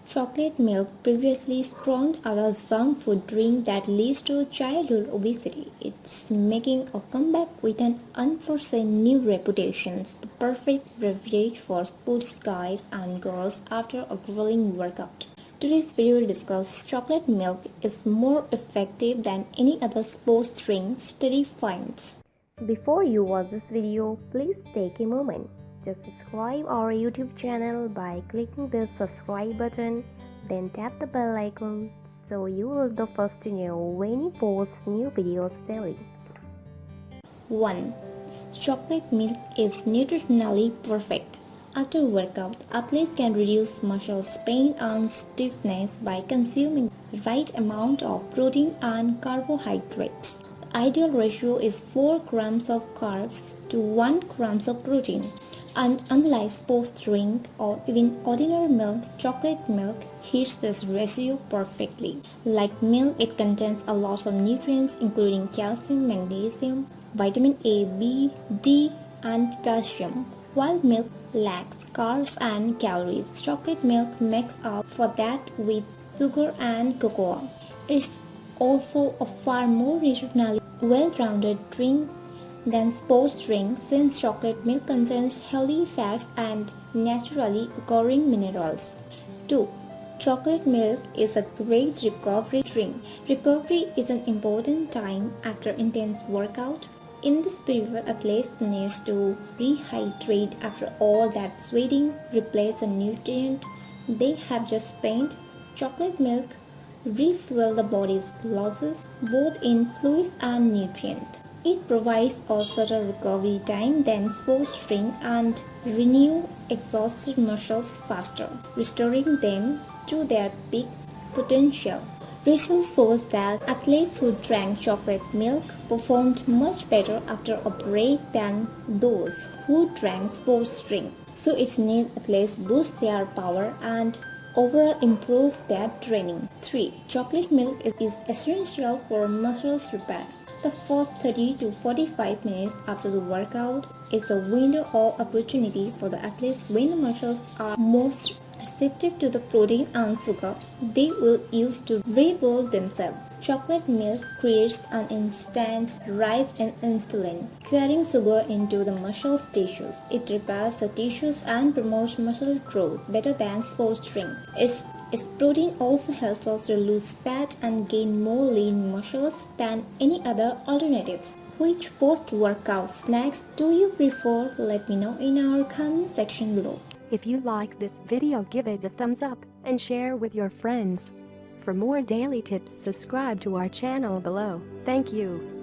Chocolate milk, previously scorned as a junk food drink that leads to childhood obesity, it's making a comeback with an unforeseen new reputation. The perfect beverage for sports guys and girls after a grueling workout. Today's video will discuss chocolate milk is more effective than any other sports drink study finds. Before you watch this video, please take a moment. Just subscribe our YouTube channel by clicking the subscribe button, then tap the bell icon so you will be the first to know when we post new videos daily. 1. Chocolate milk is nutritionally perfect. After workout, athletes can reduce muscle pain and stiffness by consuming the right amount of protein and carbohydrates. The ideal ratio is 4 grams of carbs to 1 grams of protein. And unlike sports drink or even ordinary milk, chocolate milk hits this ratio perfectly. Like milk, it contains a lot of nutrients including calcium, magnesium, vitamin A, B, D, and potassium. While milk lacks carbs and calories, chocolate milk makes up for that with sugar and cacao. It's also a far more nutritionally well-rounded drink than sports drinks since chocolate milk contains healthy fats and naturally occurring minerals. 2. Chocolate milk is a great recovery drink. Recovery is an important time after intense workout. In this period, athletes need to rehydrate after all that sweating, replace a nutrient they have just spent. Chocolate milk refuels the body's losses both in fluids and nutrients. It provides a shorter recovery time than sports drink and renew exhausted muscles faster, restoring them to their peak potential. Research shows that athletes who drank chocolate milk performed much better after a break than those who drank sports drink. So it needs athletes boost their power and overall improve their training. 3. Chocolate milk is essential for muscles repair. The first 30 to 45 minutes after the workout is a window of opportunity for the athletes when the muscles are most receptive to the protein and sugar they will use to rebuild themselves. Chocolate milk creates an instant rise in insulin, carrying sugar into the muscle tissues. It repairs the tissues and promotes muscle growth better than sports drink. Its protein also helps us to lose fat and gain more lean muscles than any other alternatives. Which post-workout snacks do you prefer? Let me know in our comment section below. If you like this video, give it a thumbs up and share with your friends. For more daily tips, subscribe to our channel below. Thank you.